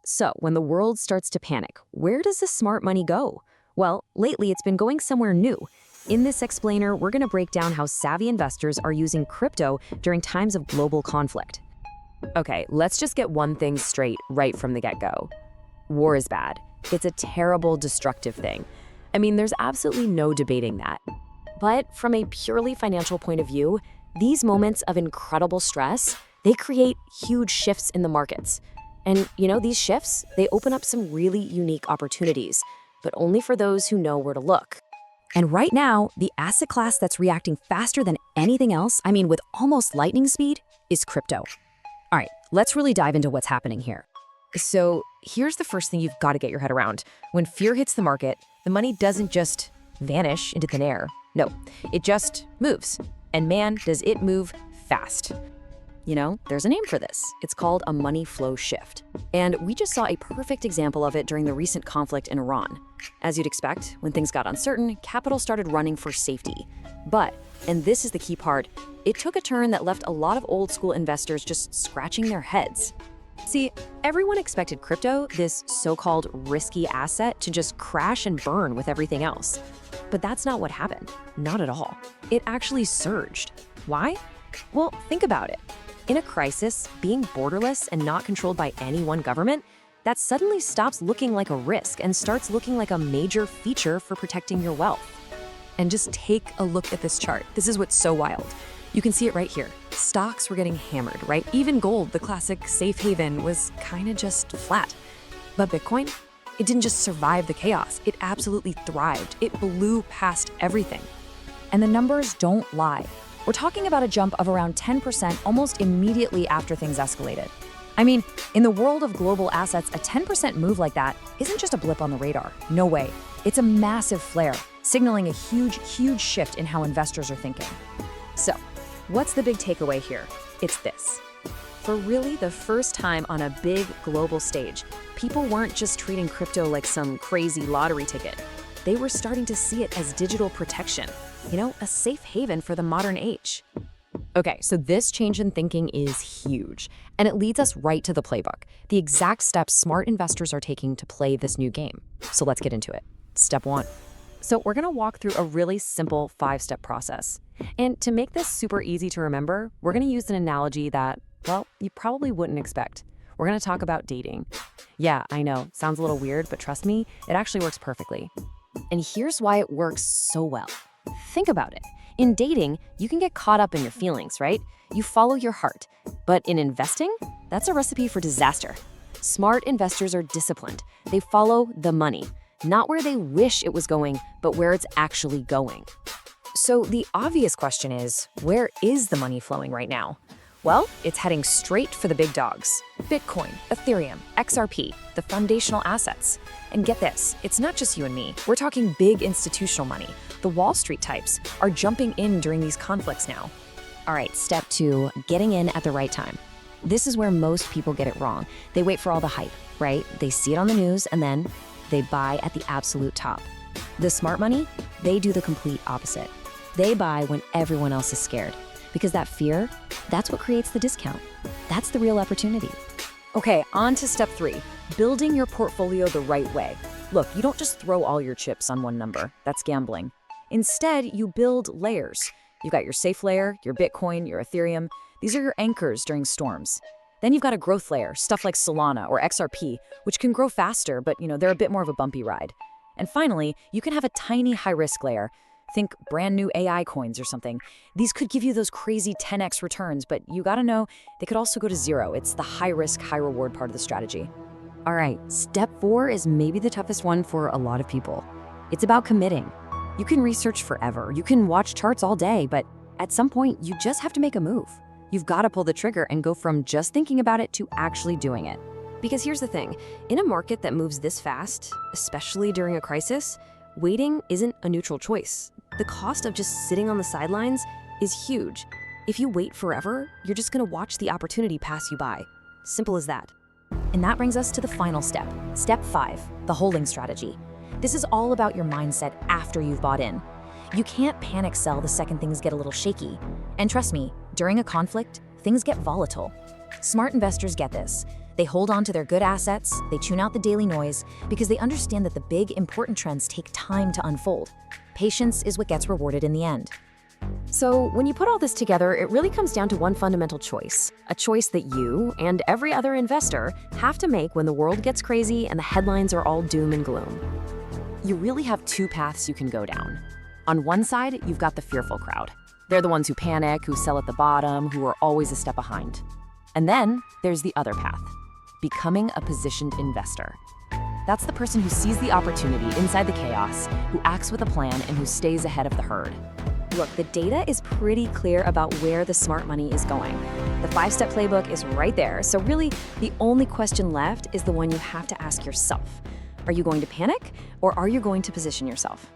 So, when the world starts to panic, where does the smart money go? Well, lately it's been going somewhere new. In this explainer, we're going to break down how savvy investors are using crypto during times of global conflict. Okay, let's just get one thing straight right from the get-go. War is bad. It's a terrible, destructive thing. I mean, there's absolutely no debating that. But from a purely financial point of view, these moments of incredible stress, they create huge shifts in the markets. And these shifts, they open up some really unique opportunities, but only for those who know where to look. And right now, the asset class that's reacting faster than anything else, I mean with almost lightning speed, is crypto. All right, let's really dive into what's happening here. So here's the first thing you've got to get your head around. When fear hits the market, the money doesn't just vanish into thin air. No, it just moves. And man, does it move fast. There's a name for this. It's called a money flow shift. And we just saw a perfect example of it during the recent conflict in Iran. As you'd expect, when things got uncertain, capital started running for safety. But, and this is the key part, it took a turn that left a lot of old school investors just scratching their heads. See, everyone expected crypto, this so-called risky asset, to just crash and burn with everything else. But that's not what happened. Not at all. It actually surged. Why? Well, think about it. In a crisis, being borderless and not controlled by any one government, that suddenly stops looking like a risk and starts looking like a major feature for protecting your wealth. And just take a look at this chart. This is what's so wild. You can see it right here. Stocks were getting hammered, right? Even gold, the classic safe haven, was kind of just flat. But Bitcoin, it didn't just survive the chaos. It absolutely thrived. It blew past everything. And the numbers don't lie. We're talking about a jump of around 10% almost immediately after things escalated. I mean, in the world of global assets, a 10% move like that isn't just a blip on the radar. No way. It's a massive flare, signaling a huge, huge shift in how investors are thinking. So, what's the big takeaway here? It's this. For really the first time on a big global stage, people weren't just treating crypto like some crazy lottery ticket. They were starting to see it as digital protection, a safe haven for the modern age. Okay, so this change in thinking is huge, and it leads us right to the playbook, the exact steps smart investors are taking to play this new game. So let's get into it. Step 1. So we're gonna walk through a really simple 5-step process. And to make this super easy to remember, we're gonna use an analogy that, well, you probably wouldn't expect. We're gonna talk about dating. Yeah, I know, sounds a little weird, but trust me, it actually works perfectly. And here's why it works so well. Think about it. In dating, you can get caught up in your feelings, right? You follow your heart. But in investing, that's a recipe for disaster. Smart investors are disciplined. They follow the money, not where they wish it was going, but where it's actually going. So the obvious question is, where is the money flowing right now? Well, it's heading straight for the big dogs. Bitcoin, Ethereum, XRP, the foundational assets. And get this, it's not just you and me. We're talking big institutional money. The Wall Street types are jumping in during these conflicts now. All right, step 2, getting in at the right time. This is where most people get it wrong. They wait for all the hype, right? They see it on the news and then they buy at the absolute top. The smart money, they do the complete opposite. They buy when everyone else is scared. Because that fear, that's what creates the discount. That's the real opportunity. Okay, on to step 3, building your portfolio the right way. Look, you don't just throw all your chips on one number. That's gambling. Instead, you build layers. You've got your safe layer, your Bitcoin, your Ethereum. These are your anchors during storms. Then you've got a growth layer, stuff like Solana or XRP, which can grow faster, but they're a bit more of a bumpy ride. And finally, you can have a tiny high-risk layer. Think brand new AI coins or something. These could give you those crazy 10x returns, but you gotta know, they could also go to 0. It's the high-risk, high-reward part of the strategy. All right, step 4 is maybe the toughest one for a lot of people. It's about committing. You can research forever, you can watch charts all day, but at some point, you just have to make a move. You've got to pull the trigger and go from just thinking about it to actually doing it. Because here's the thing, in a market that moves this fast, especially during a crisis, waiting isn't a neutral choice. The cost of just sitting on the sidelines is huge. If you wait forever, you're just gonna watch the opportunity pass you by. Simple as that. And that brings us to the final step. Step 5, the holding strategy. This is all about your mindset after you've bought in. You can't panic sell the second things get a little shaky. And trust me, during a conflict, things get volatile. Smart investors get this. They hold on to their good assets, they tune out the daily noise, because they understand that the big, important trends take time to unfold. Patience is what gets rewarded in the end. So when you put all this together, it really comes down to one fundamental choice, a choice that you and every other investor have to make when the world gets crazy and the headlines are all doom and gloom. You really have two paths you can go down. On one side, you've got the fearful crowd. They're the ones who panic, who sell at the bottom, who are always a step behind. And then there's the other path, becoming a positioned investor. That's the person who sees the opportunity inside the chaos, who acts with a plan, and who stays ahead of the herd. Look, the data is pretty clear about where the smart money is going. The 5-step playbook is right there, so really, the only question left is the one you have to ask yourself. Are you going to panic, or are you going to position yourself?